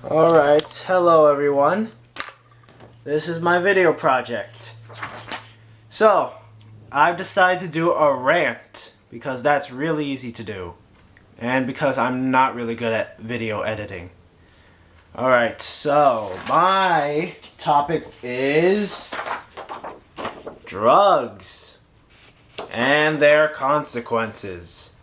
Alright, hello everyone. This is my video project. So, I've decided to do a rant because that's really easy to do. And because I'm not really good at video editing. Alright, so my topic is drugs and their consequences.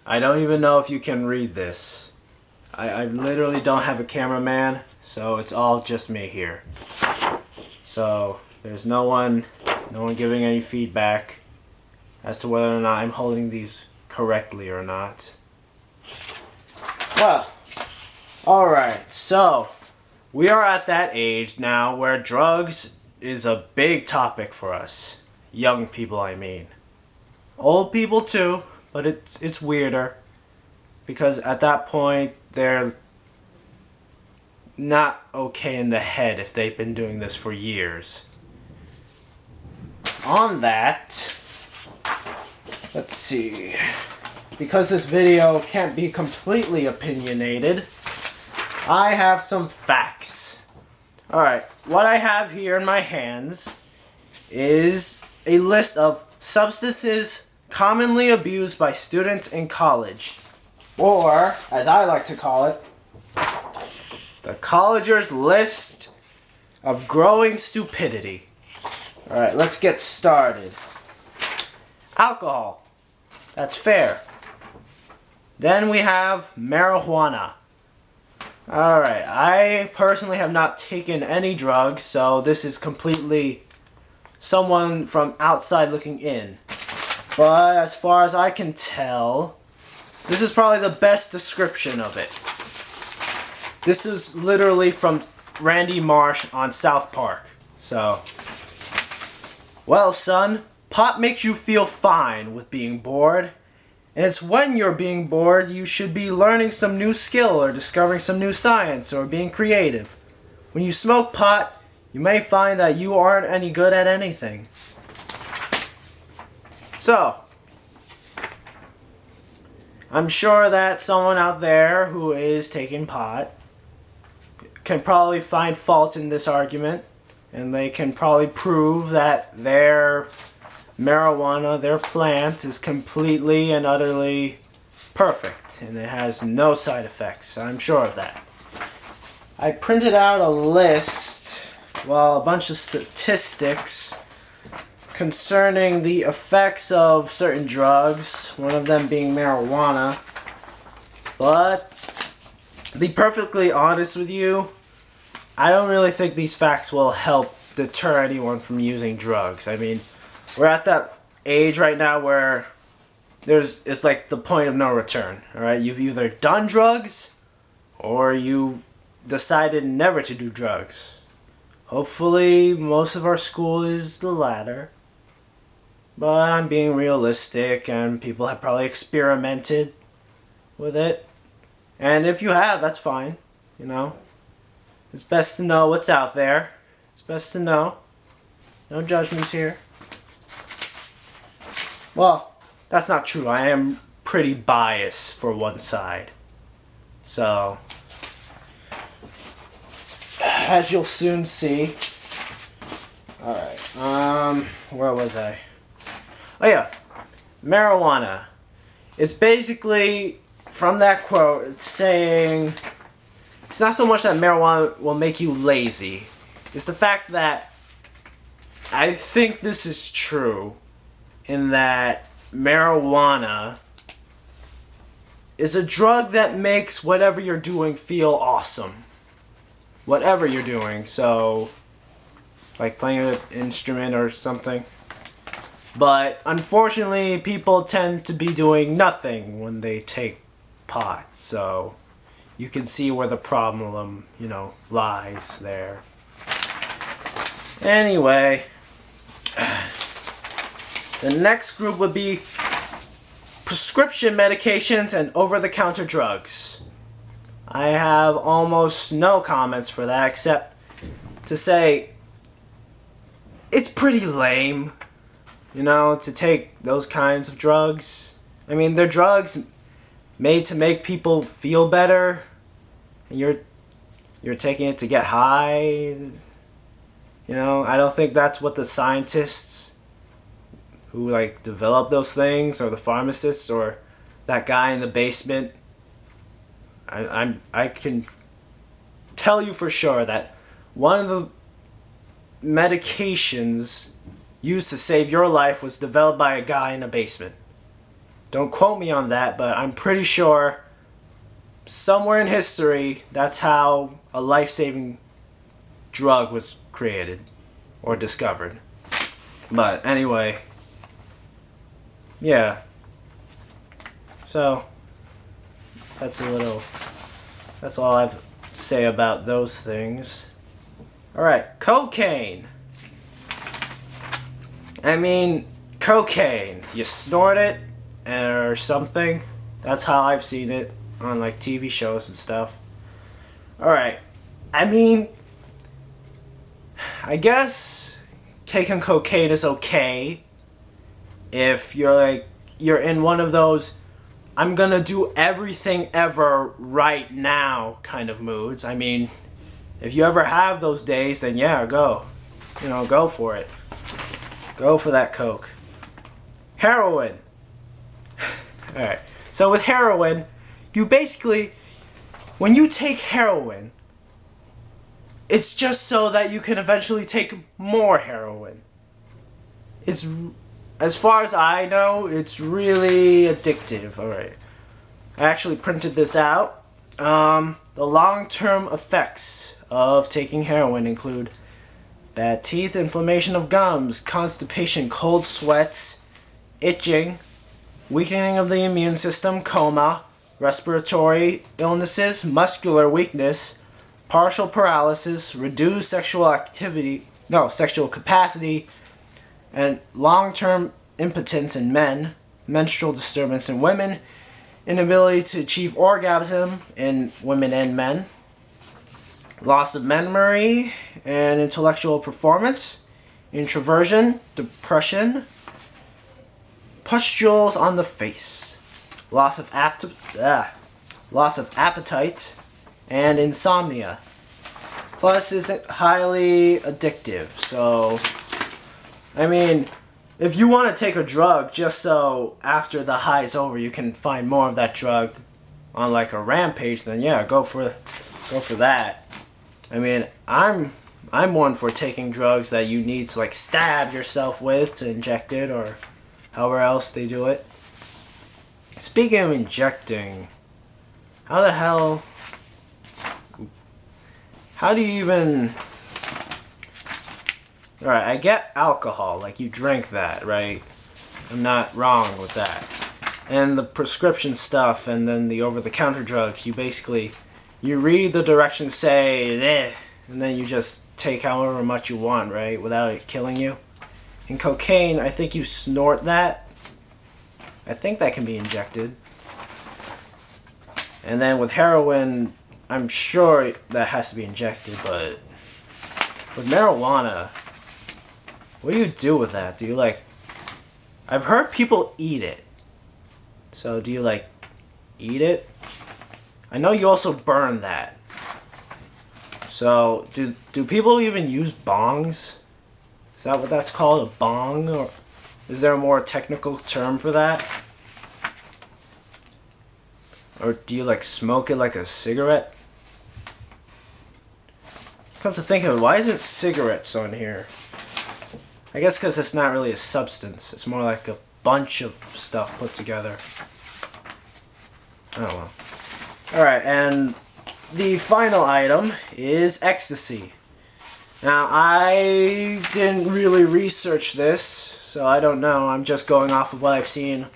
I don't even know if you can read this. I literally don't have a cameraman, so it's all just me here. So there's no one giving any feedback as to whether or not I'm holding these correctly or not. Well, alright, so we are at that age now where drugs is a big topic for us. Young people, I mean. Old people too, but it's weirder. Because at that point, they're not okay in the head if they've been doing this for years. On that, let's see. Because this video can't be completely opinionated, I have some facts. Alright, what I have here in my hands is a list of substances commonly abused by students in college. Or, as I like to call it, the collegers' list of growing stupidity. Alright, let's get started. Alcohol. That's fair. Then we have marijuana. Alright, I personally have not taken any drugs, so this is completely someone from outside looking in. But as far as I can tell, this is probably the best description of it. This is literally from Randy Marsh on South Park. So, well, son, pot makes you feel fine with being bored. And it's when you're being bored you should be learning some new skill or discovering some new science or being creative. When you smoke pot, you may find that you aren't any good at anything. So, I'm sure that someone out there who is taking pot can probably find fault in this argument, and they can probably prove that their marijuana, their plant, is completely and utterly perfect, and it has no side effects. I'm sure of that. I printed out a list, well, a bunch of statistics concerning the effects of certain drugs, one of them being marijuana. But, to be perfectly honest with you, I don't really think these facts will help deter anyone from using drugs. I mean, we're at that age right now where it's like the point of no return. Alright, you've either done drugs or you've decided never to do drugs. Hopefully, most of our school is the latter. But I'm being realistic, and people have probably experimented with it. And if you have, that's fine. You know, it's best to know what's out there. It's best to know. No judgments here. Well, that's not true. I am pretty biased for one side. So, as you'll soon see. Alright, where was I? Oh yeah, marijuana. It's basically, from that quote, it's saying, it's not so much that marijuana will make you lazy. It's the fact that I think this is true in that marijuana is a drug that makes whatever you're doing feel awesome. Whatever you're doing, so like playing an instrument or something. But unfortunately, people tend to be doing nothing when they take pot, so you can see where the problem, lies there. Anyway, the next group would be prescription medications and over-the-counter drugs. I have almost no comments for that except to say it's pretty lame, to take those kinds of drugs. I mean, they're drugs made to make people feel better, and you're taking it to get high. You know, I don't think that's what the scientists who like develop those things, or the pharmacists, or that guy in the basement. I can tell you for sure that one of the medications used to save your life was developed by a guy in a basement. Don't quote me on that, but I'm pretty sure somewhere in history that's how a life-saving drug was created or discovered. But anyway, yeah. So that's all I have to say about those things. Alright, cocaine. I mean, cocaine. You snort it or something. That's how I've seen it on like TV shows and stuff. Alright, I mean, I guess taking cocaine is okay if you're in one of those I'm gonna do everything ever right now kind of moods. I mean, if you ever have those days, then yeah, go. You know, go for it. Go for that coke. Heroin. Alright. So with heroin, you basically, when you take heroin, it's just so that you can eventually take more heroin. It's, as far as I know, it's really addictive. Alright. I actually printed this out. The long-term effects of taking heroin include bad teeth, inflammation of gums, constipation, cold sweats, itching, weakening of the immune system, coma, respiratory illnesses, muscular weakness, partial paralysis, reduced sexual capacity, and long-term impotence in men, menstrual disturbance in women, inability to achieve orgasm in women and men, loss of memory and intellectual performance, introversion, depression, pustules on the face, loss of appetite, and insomnia. Plus, it's highly addictive. So, I mean, if you want to take a drug just so after the high is over you can find more of that drug on like a rampage, then yeah, go for that. I mean, I'm one for taking drugs that you need to like stab yourself with to inject it or however else they do it. Speaking of injecting, how do you even... Alright, I get alcohol, like you drink that, right? I'm not wrong with that. And the prescription stuff and then the over-the-counter drugs, you read the directions, say, eh, and then you just take however much you want, right? Without it killing you. In cocaine, I think you snort that. I think that can be injected. And then with heroin, I'm sure that has to be injected, but with marijuana, what do you do with that? Do you like... I've heard people eat it. So do you like eat it? I know you also burn that. So do people even use bongs? Is that what that's called? A bong? Or is there a more technical term for that? Or do you like smoke it like a cigarette? Come to think of it, why isn't cigarettes on here? I guess because it's not really a substance. It's more like a bunch of stuff put together. Oh well. Alright, and the final item is Ecstasy. Now, I didn't really research this, so I don't know. I'm just going off of what I've seen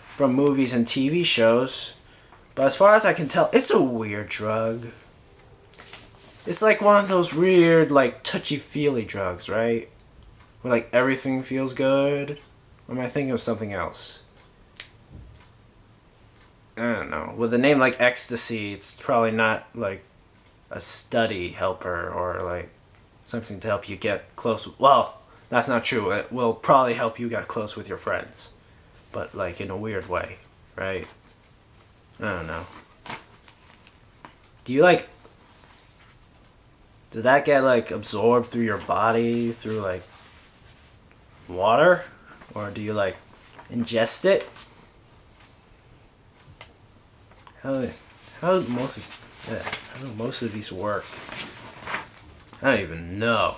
from movies and TV shows. But as far as I can tell, it's a weird drug. It's like one of those weird, like, touchy-feely drugs, right? Where, like, everything feels good. Or am I thinking of something else? I don't know. With a name like Ecstasy, it's probably not, like, a study helper or, like, something to help you get close with... Well, that's not true. It will probably help you get close with your friends. But, like, in a weird way, right? I don't know. Do you like... Does that get like absorbed through your body through like water? Or do you like ingest it? How do most of these work? I don't even know.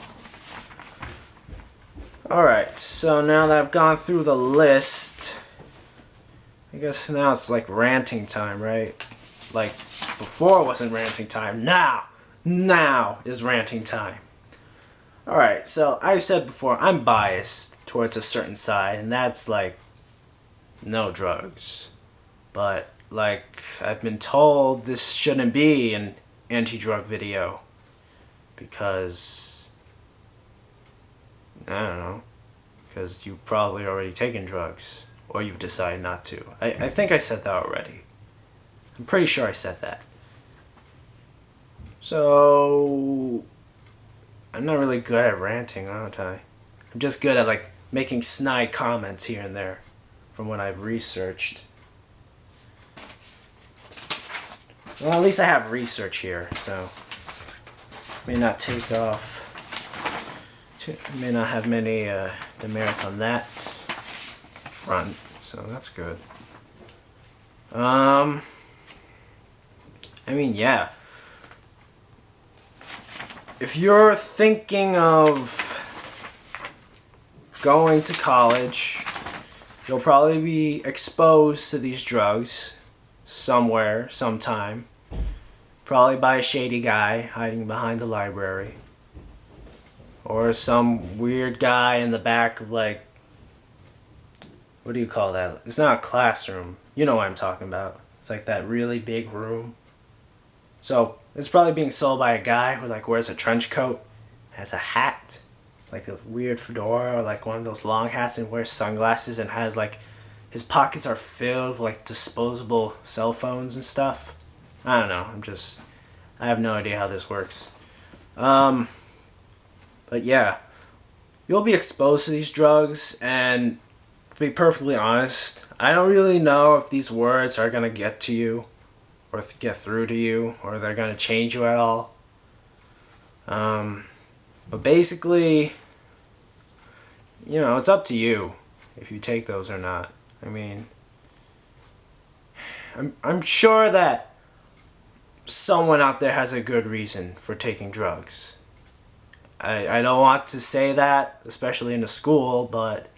Alright, so now that I've gone through the list, I guess now it's like ranting time, right? Like, before it wasn't ranting time. Now is ranting time. Alright, so I've said before, I'm biased towards a certain side, and that's like, no drugs. But, like, I've been told this shouldn't be an anti-drug video. Because, I don't know, because you've probably already taken drugs. Or you've decided not to. I think I said that already. I'm pretty sure I said that. So, I'm not really good at ranting, aren't I? I'm just good at, like, making snide comments here and there from what I've researched. Well, at least I have research here, so may not take off. May not have many demerits on that front, so that's good. I mean, yeah. If you're thinking of going to college, you'll probably be exposed to these drugs somewhere, sometime. Probably by a shady guy hiding behind the library. Or some weird guy in the back of, like, what do you call that? It's not a classroom. You know what I'm talking about. It's like that really big room. So, it's probably being sold by a guy who, like, wears a trench coat, has a hat, like a weird fedora, or like one of those long hats, and wears sunglasses, and has, like, his pockets are filled with, like, disposable cell phones and stuff. I don't know. I have no idea how this works. But yeah, you'll be exposed to these drugs, and to be perfectly honest, I don't really know if these words are gonna get to you, or get through to you, or they're gonna change you at all. But basically, you know, it's up to you if you take those or not. I mean, I'm sure that someone out there has a good reason for taking drugs. I don't want to say that, especially in a school, but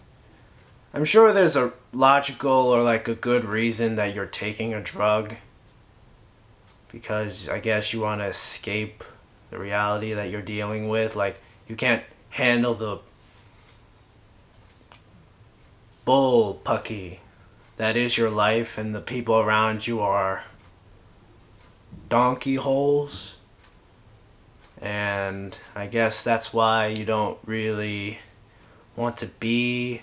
I'm sure there's a logical or like a good reason that you're taking a drug. Because I guess you want to escape the reality that you're dealing with. Like, you can't handle the bullpucky that is your life, and the people around you are donkey holes. And I guess that's why you don't really want to be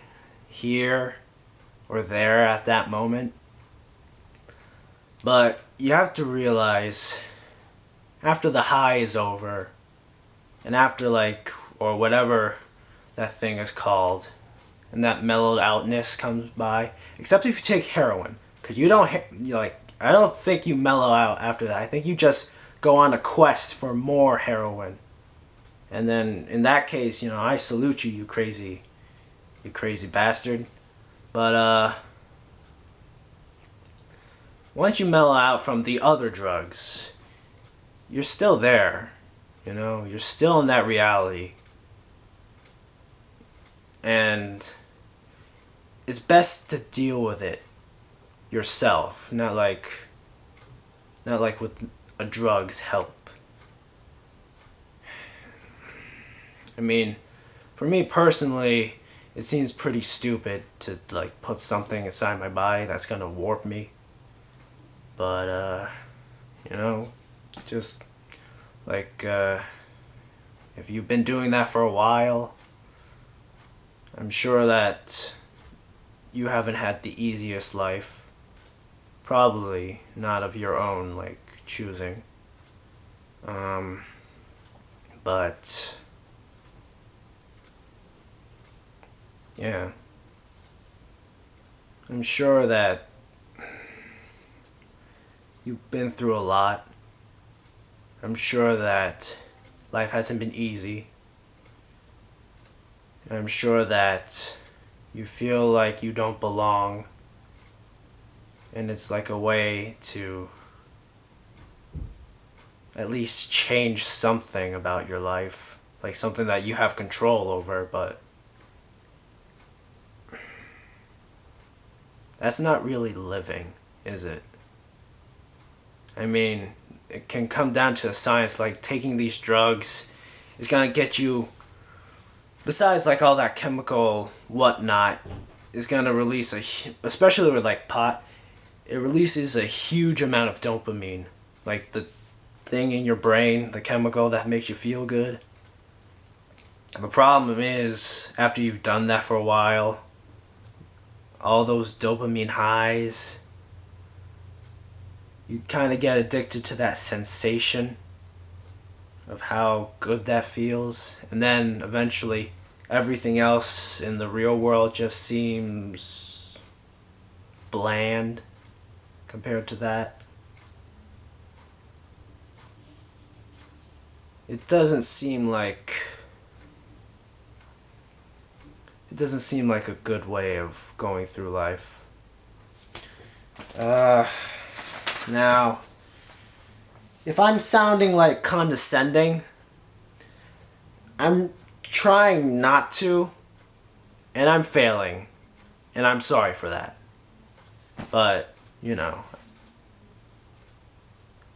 here or there at that moment. But you have to realize, after the high is over, and after, like, or whatever that thing is called, and that mellowed outness comes by, except if you take heroin, because you don't, I don't think you mellow out after that. I think you just go on a quest for more heroin. And then, in that case, you know, I salute you, you crazy bastard. But, once you mellow out from the other drugs, you're still there, you know? You're still in that reality. And it's best to deal with it yourself, not like with a drug's help. I mean, for me personally, it seems pretty stupid to, like, put something inside my body that's gonna warp me. But, you know, just, like, if you've been doing that for a while, I'm sure that you haven't had the easiest life. Probably not of your own, like, choosing. But, yeah. I'm sure that you've been through a lot. I'm sure that life hasn't been easy. And I'm sure that you feel like you don't belong. And it's like a way to at least change something about your life. Like something that you have control over, but that's not really living, is it? I mean, it can come down to a science, like taking these drugs is gonna get you, besides like all that chemical whatnot, is gonna release especially with like pot, it releases a huge amount of dopamine, like the thing in your brain, the chemical that makes you feel good. The problem is, after you've done that for a while, all those dopamine highs, you kind of get addicted to that sensation of how good that feels. And then eventually, everything else in the real world just seems bland compared to that. It doesn't seem like a good way of going through life. Now, if I'm sounding like condescending, I'm trying not to, and I'm failing, and I'm sorry for that. But, you know,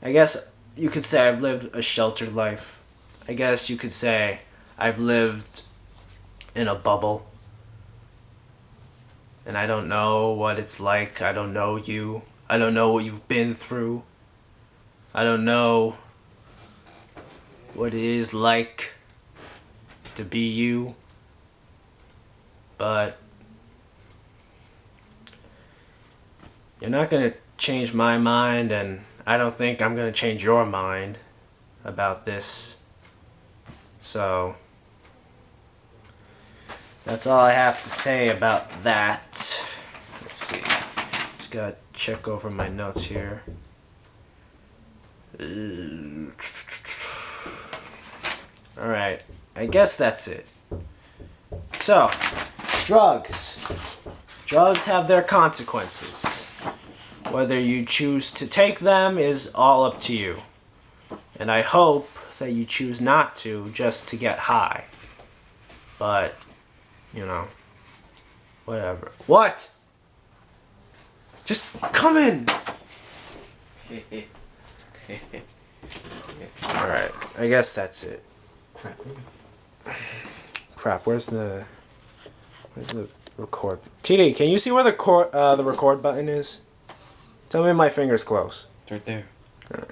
I guess you could say I've lived a sheltered life. I guess you could say I've lived in a bubble. And I don't know what it's like. I don't know you. I don't know what you've been through. I don't know what it is like to be you. But you're not going to change my mind, and I don't think I'm going to change your mind about this. So that's all I have to say about that. Let's see. Just gotta check over my notes here. Alright. I guess that's it. So, drugs. Drugs have their consequences. Whether you choose to take them is all up to you. And I hope that you choose not to just to get high. But, you know, whatever. What? Just come in! Alright, I guess that's it. Crap, where's the record? TD, can you see where the record button is? Tell me my finger's close. It's right there. Alright.